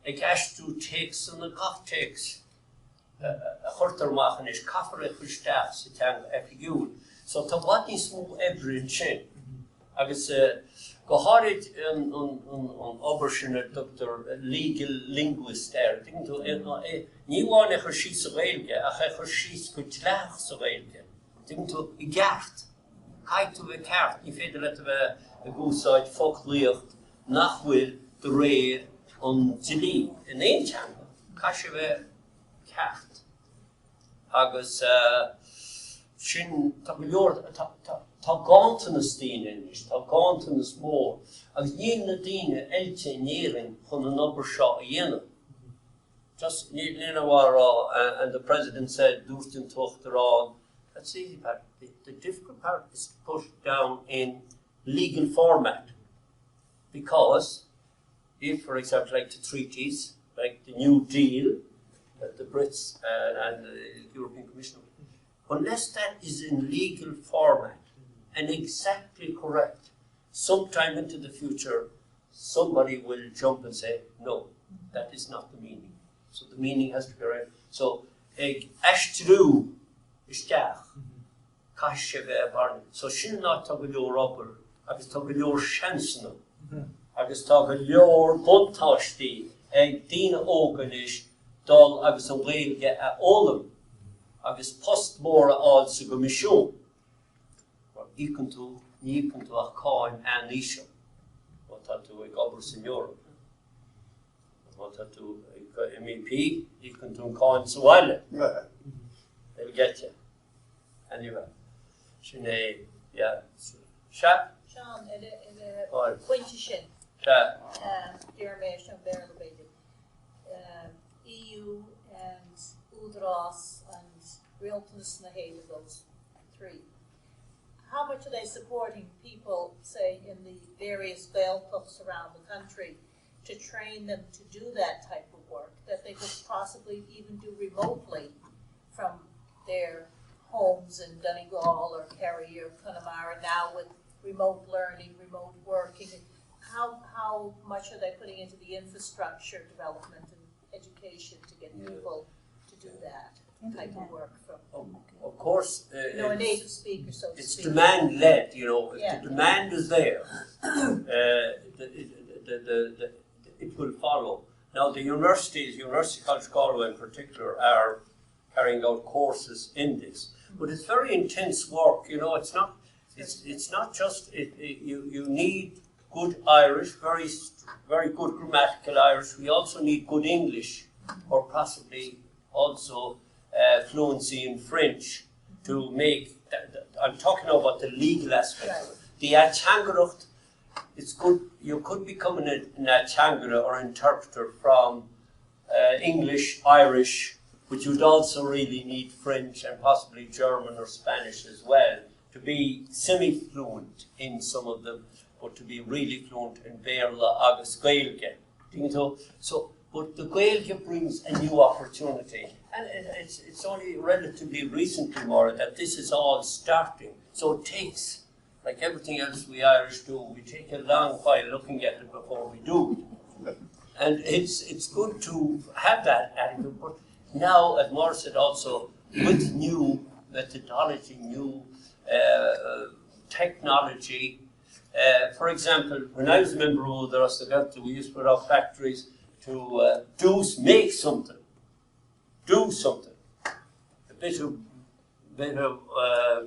ag Ashtú takes anna gach takes. A churtar machan is caffar a chuisteach sa teanga epigiúil. So tá bhaid níos mó ebre in sin. Agus go háirid an obair sin a Dr. Legal Linguist ní bháin a chur síos sa Gaeilge, ach a chur síos go tleach sa Gaeilge. Ding tú I gceart. Caiig tú bheith ceart, ní féidir le bheith a gúsáid fochlíocht nach bhfuil de réir an dilí in éon teanga. Cai sé bheith ceart. Agus sin tá go leor tá gáantanas daoine inis, tá gáantanas mór, agus níl na daoine ailte néiring chun an obair seo a dhéanamh. Just níl bhá and the president said, dúirtin tucht arán, that's the easy part. The difficult part is put down in legal format. Because if, for example, like the treaties, like the New Deal, that the Brits and the European Commission, unless that is in legal format and exactly correct, sometime into the future, somebody will jump and say, no, that is not the meaning. So the meaning has to be right. So, ag ashtru isteach, kasheve barn. So sin not tá go leor obair, agus tá go leor seansna, agus tá go leor buntáistí ag daoine ógan is dul agus an Gaeilge a ólam, agus post mór áil sa Comisiún. Ícinn tú ach cáin an ísio. Má tá tú ag obair san Eorop. Má tá tú ag MEP, ícinn tú an cáin sa Bhaile. They'll get you. Anyway. Sinead, yeah. Sean, in a pointje sin. Dear me, Sean Bear EU and Údarás and Realtness na Haile, those 3. How much are they supporting people, say, in the various Gaeltachts around the country to train them to do that type of work that they could possibly even do remotely from their homes in Donegal or Kerry or Connemara now with remote learning, remote working? How much are they putting into the infrastructure development and education to get people to do that type of work from? Of course, a native speaker, so to it's speak. demand-led, you know. If the demand is there, it will follow. Now the universities, University College Galway in particular, are carrying out courses in this. But it's very intense work, you know, it's not just, you need good Irish, very good grammatical Irish. We also need good English, or possibly also fluency in French to make, I'm talking about the legal aspect of it. The Atangaracht, it's good, you could become an Atangara or interpreter from English, Irish, but you'd also really need French and possibly German or Spanish as well to be semi-fluent in some of them, but to be really fluent in Béarla agus Gaeilge. So, but the Gaeilge brings a new opportunity, and it's only relatively recently more that this is all starting. So it takes, like everything else we Irish do, we take a long while looking at it before we do it. And it's good to have that attitude, but now, as Maurice said also, with new methodology, new technology. For example, when I was a member of the Rostaganta, we used to put up factories to make something. Do something. A bit of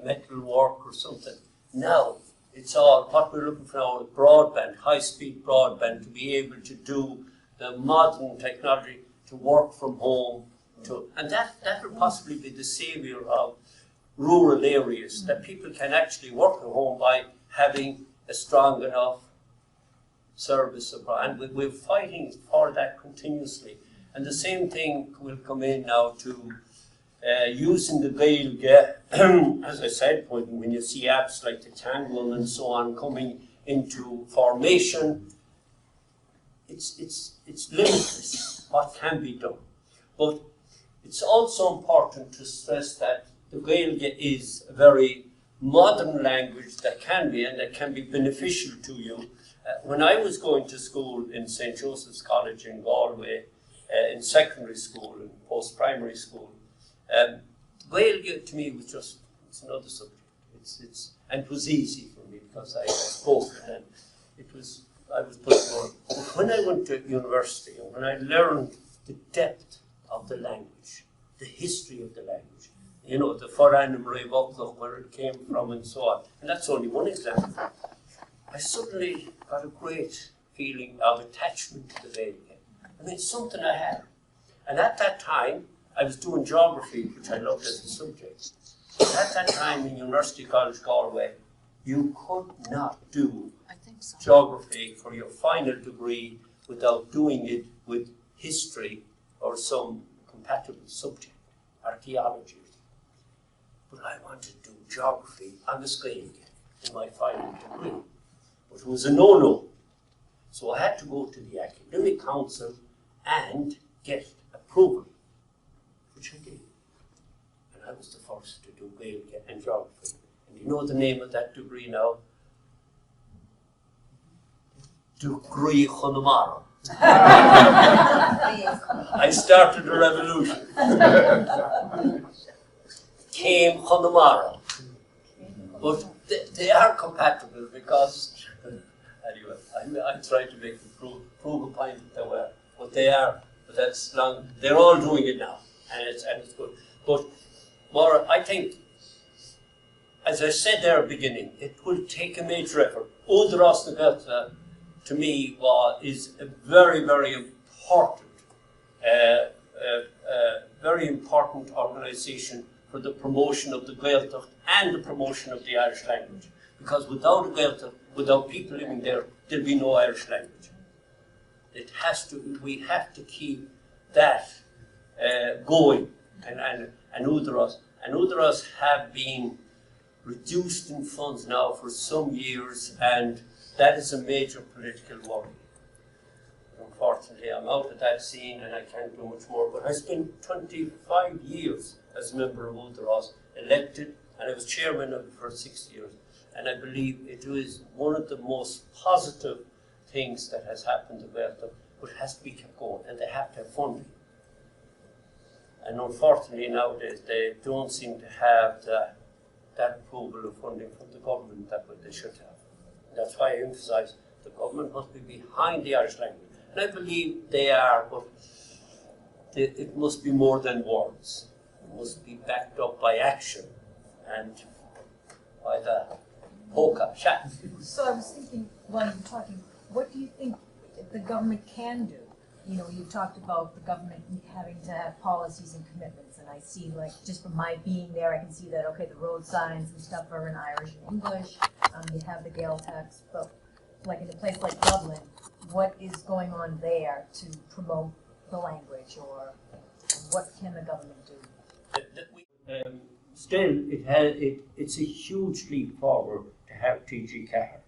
metal work or something. Now, it's all, what we're looking for now is broadband, high-speed broadband, to be able to do the modern technology, to work from home, and that will possibly be the saviour of rural areas, that people can actually work at home by having a strong enough service abroad. And we're fighting for that continuously. And the same thing will come in now to using the Gaeilge, as I said, when you see apps like the Tangle and so on coming into formation, it's limitless what can be done. But it's also important to stress that the Gaeilge is a very modern language that can be beneficial to you. When I was going to school in St. Joseph's College in Galway, in secondary school and post-primary school, Gaeilge to me was just, it's another subject. And it was easy for me because I spoke it and I was put forward. But when I went to university and when I learned the depth of the language, the history of the language, you know, the Foranum Revokloch, where it came from and so on. And that's only one example. I suddenly got a great feeling of attachment to the Gaeilge. I mean, it's something I had. And at that time, I was doing geography, which I loved as a subject. But at that time in University College Galway, you could not do geography for your final degree without doing it with history or some compatible subject, archaeology. But I wanted to do geography on the Gaeilge in my final degree. But it was a no-no. So I had to go to the academic council and get approval, which I did. And I was the first to do Gaeilge and geography. And you know the name of that degree now? Degree Chonamara. I started a revolution. Came Chonamara. But they are compatible because, anyway, I tried to make them prove a point that they were. But they are, but that's long, they're all doing it now, and it's good. But Maura, I think, as I said there at the beginning, it will take a major effort. Udras Nagelta, to me, is a very, very important organisation for the promotion of the Gaeltacht and the promotion of the Irish language. Because without a Gaeltacht, without people living there, there'll be no Irish language. We have to keep that going. And Udras have been reduced in funds now for some years, and that is a major political worry. Unfortunately, I'm out of that scene and I can't do much more, but I spent 25 years as a member of Udras, elected, and I was chairman of it for 6 years. And I believe it is one of the most positive things that has happened to Gaeltacht, but it has to be kept going, and they have to have funding. And unfortunately nowadays they don't seem to have that approval of funding from the government that they should have. And that's why I emphasise the government must be behind the Irish language. And I believe they are, but it must be more than words. It must be backed up by action and by the polka shot. So I was thinking, while you were talking, what do you think the government can do? You know, you talked about the government having to have policies and commitments, and I see, like, just from my being there, I can see that, okay, the road signs and stuff are in Irish and English, you have the Gael text, but like in a place like Dublin, what is going on there to promote the language, or what can the government do? Still, it's a huge leap forward to have TG Cahir.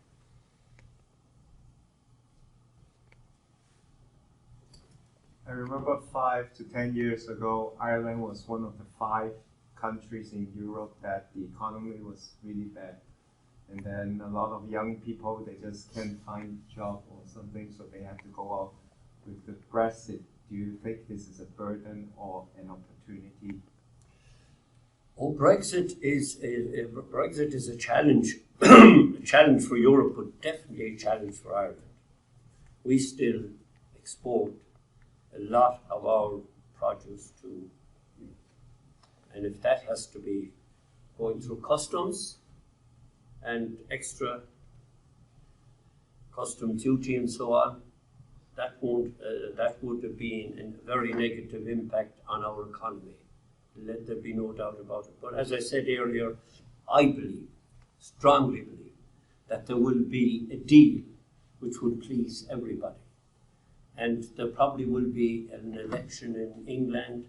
I remember 5 to 10 years ago, Ireland was one of the 5 countries in Europe that the economy was really bad. And then a lot of young people, they just can't find a job or something, so they have to go out. With the Brexit, do you think this is a burden or an opportunity? Oh, Brexit is a challenge, a challenge for Europe, but definitely a challenge for Ireland. We still export a lot of our produce to, and if that has to be going through customs and extra custom duty and so on, that would have been a very negative impact on our economy. Let there be no doubt about it. But as I said earlier, I believe, strongly believe, that there will be a deal which will please everybody. And there probably will be an election in England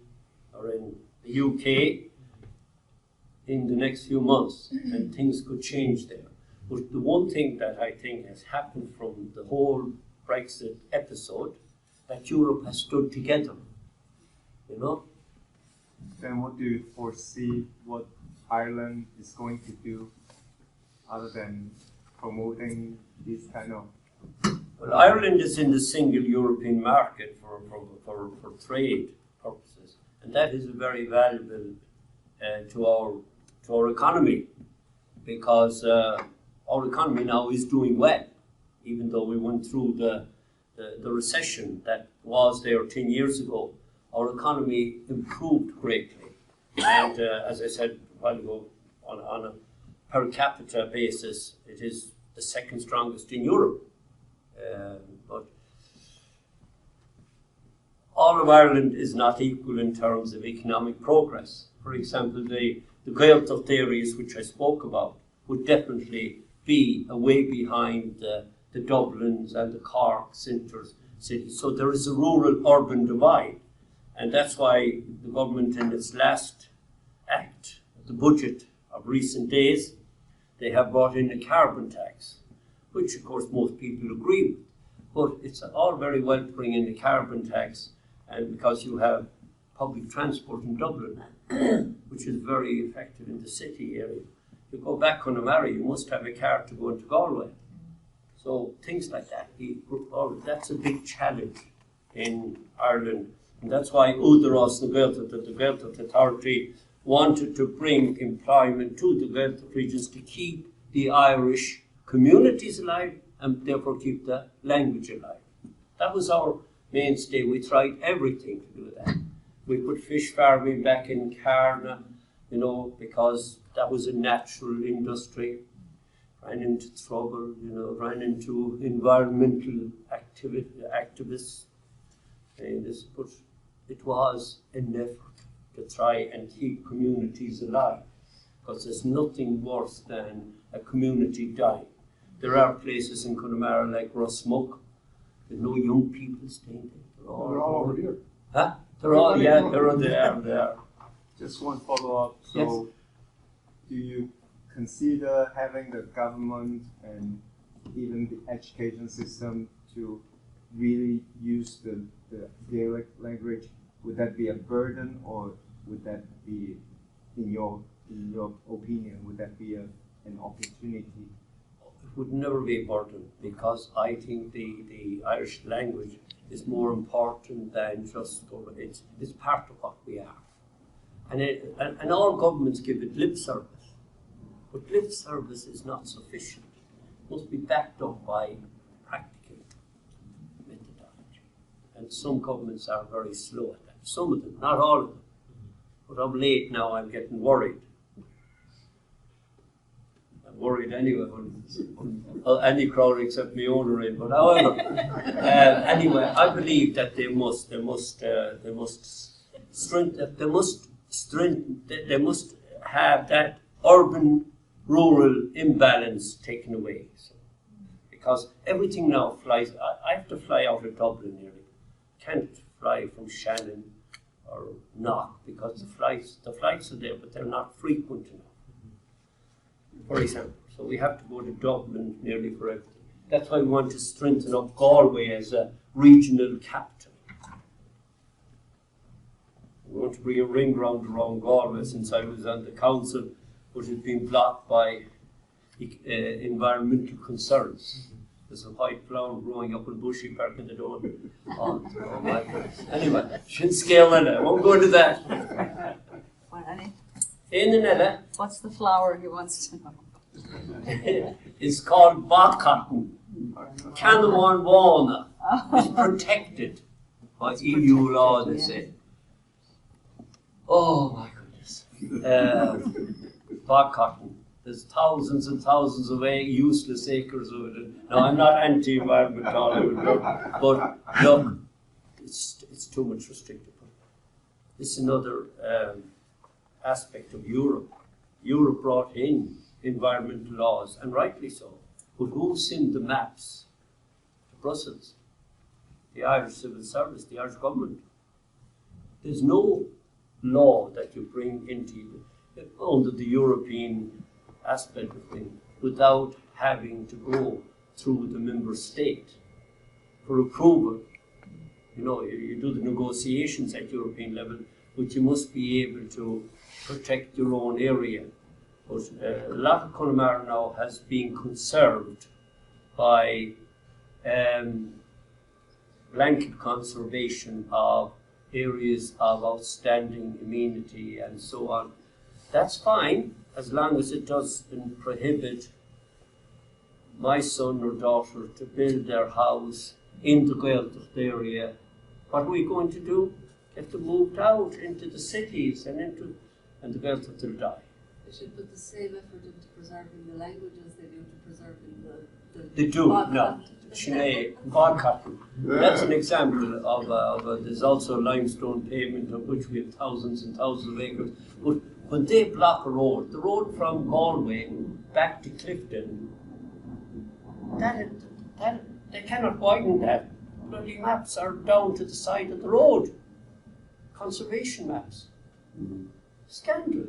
or in the UK in the next few months, and things could change there. But the one thing that I think has happened from the whole Brexit episode, that Europe has stood together, you know? Then what do you foresee what Ireland is going to do other than promoting this kind of? Well, Ireland is in the single European market for trade purposes, and that is very valuable to our economy, because our economy now is doing well, even though we went through the recession that was there 10 years ago. Our economy improved greatly, and as I said a while ago, on a per capita basis, it is the second strongest in Europe. But all of Ireland is not equal in terms of economic progress. For example, the Gaeltacht areas which I spoke about would definitely be way behind the Dublins and the Cork cities. So there is a rural-urban divide. And that's why the government, in its last act, the budget of recent days, they have brought in a carbon tax, which of course most people agree with. But it's all very well to bring in the carbon tax, and because you have public transport in Dublin, which is very effective in the city area. You go back Connemara, you must have a car to go into Galway. So things like that, that's a big challenge in Ireland. And that's why Údarás na Gaeltacht, the Gaeltacht Authority, wanted to bring employment to the Gaeltacht regions to keep the Irish communities alive and therefore keep the language alive. That was our mainstay. We tried everything to do that. We put fish farming back in Carna, you know, because that was a natural industry. Ran into trouble, you know, ran into environmental activists. But it was an effort to try and keep communities alive, because there's nothing worse than a community dying. There are places in Connemara like Rossmuck, there's no young people staying there. They're all over here. Huh? They're all, yeah, they're there. Just one follow-up. So, do you consider having the government and even the education system to really use the Gaelic language? Would that be a burden, or would that be, in your opinion, would that be an opportunity? It would never be a burden, because I think the Irish language is more important than just it's part of what we are. And all governments give it lip service. But lip service is not sufficient. It must be backed up by practical methodology. some governments are very slow at that. Some of them, not all of them. But of late now I'm getting worried. I'm worried anyway when any crowd except my own are in. But however, anyway, I believe that they must have that urban-rural imbalance taken away. So, because everything now flies. I have to fly out of Dublin nearly. Can't fly from Shannon or Knock because the flights are there, but they're not frequent enough. For example, so we have to go to Dublin nearly for everything. That's why we want to strengthen up Galway as a regional capital. We want to bring a ring round around Galway since I was on the council, which has been blocked by environmental concerns. There's a white cloud growing up in Bushy Park in the door. Oh my goodness. Anyway, shouldn't scale in it. I won't go into that. What's the flower he wants to know? It's called bog cotton. Canamon walnut is protected by EU law, they say. Oh my goodness. Bog cotton. There's thousands and thousands of useless acres of it. Now, I'm not anti-environmental, but look, it's too much restricted. It's another aspect of Europe. Europe brought in environmental laws, and rightly so. But who sent the maps to Brussels? The Irish Civil Service, the Irish government. There's no law that you bring into under the European aspect of things without having to go through the member state for approval. You know, you do the negotiations at European level, but you must be able to protect your own area. But a lot of Connemara now has been conserved by blanket conservation of areas of outstanding amenity and so on. That's fine, as long as it doesn't prohibit my son or daughter to build their house in the Gaeltacht area. What are we going to do? Get them moved out into the cities and the Gaeltacht will die. They should put the same effort into preserving the language as they do to preserving the They do, no. CnaG Boston. That's an example of there's also limestone pavement of which we have thousands and thousands of acres. But when they block a road, the road from Galway back to Clifton, they cannot widen that. Bloody maps are down to the side of the road. Conservation maps. Scandal.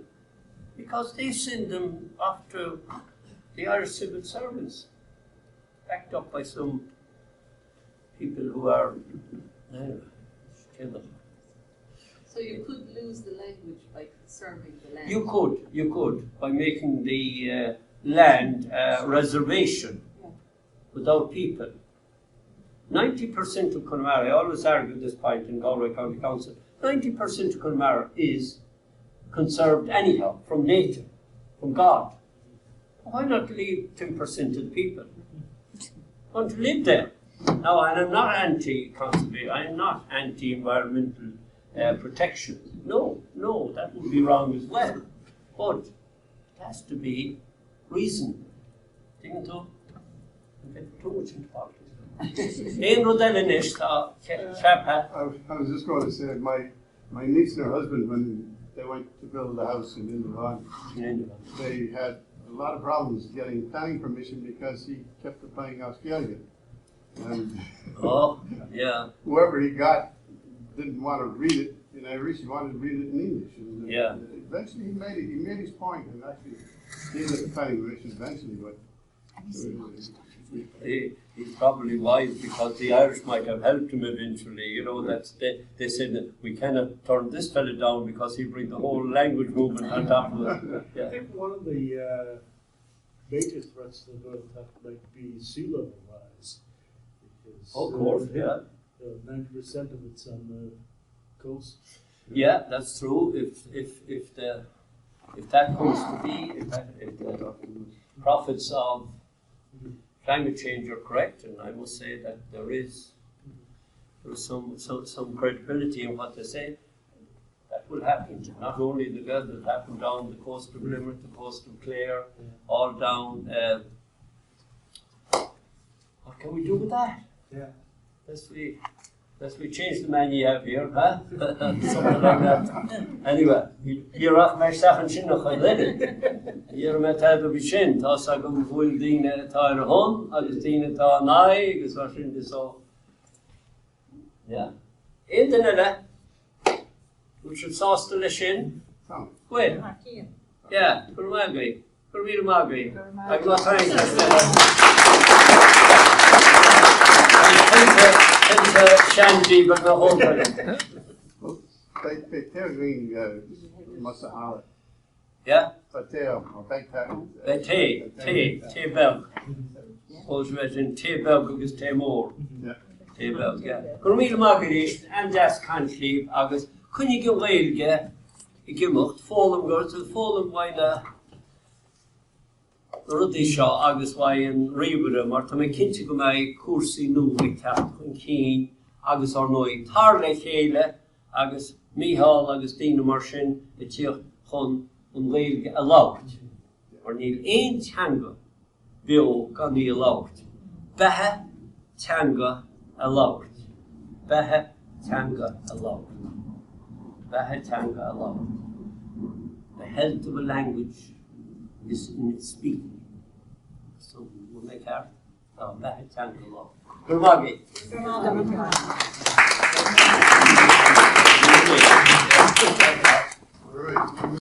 Because they send them off to the Irish Civil Service, backed up by some people who are, anyway, kill them. So you could lose the language by conserving the land? You could, by making the land reservation without people. 90% of Connemara, I always argue this point in Galway County Council, 90% of Connemara is conserved anyhow, from nature, from God. Why not leave 10% to the people? I want to live there. Now, and I'm not anti-conservation, I'm not anti-environmental protection. No, that would be wrong as well. But it has to be reasonable. Didn't you? Get too much into politics. I was just going to say, my niece and her husband, when they went to build a house in Inverrone, they had a lot of problems getting planning permission because he kept applying Australia. And whoever he got didn't want to read it in Irish, he wanted to read it in English. And eventually he made his point and actually gave it the planning permission eventually, but he's probably wise because the Irish might have helped him eventually. You know, they said that we cannot turn this fella down because he'll bring the whole language movement on top of it. I think one of the major threats to the Gaeltacht might be sea level rise. Because, of course, 90% of it's on the coast. Yeah, that's true. If that comes to be, if the prophets of climate change are correct, and I must say that there is there's some credibility in what they say, that will happen. Not only the girls that happen down the coast of Limerick, the coast of Clare, all down. What can we do with that? Yeah. Let's we change the man you have here, huh? Something like that. Anyway, you're off my second chin of a you're met out of a chin, toss I go full ding at a tire home, I just ding it on eye, because I shouldn't so. Yeah. Internet, which should sauce to the shin. Wait. Yeah, for my way. For me to my way. I got Shandy, but the whole thing. Well, they're doing Massa Holland. Yeah? But they're big time. Te Belg. Suppose you imagine Te Belg agus Te Mór. Te Belg, yeah. Gwr mi magari, and that's country, agus, kun you go weilge, I gimocht, fólum gurt, fólum waina, ruddy seo agus wain ribere, mar ta me kinti go mai kursi nu vi tacht chun cín, agus ar noi tarle chéile, agus Mihal agus Dina mar sin, y tíoch chun weilge a laucht. Or níl ein teanga bio gan ní a laucht. Bethe teanga a laucht. Bethe teanga a laucht. Bethe teanga a laucht. The health of a language is in its speaking. So we'll make her Bethe teanga a laucht. Gurmagi. All right.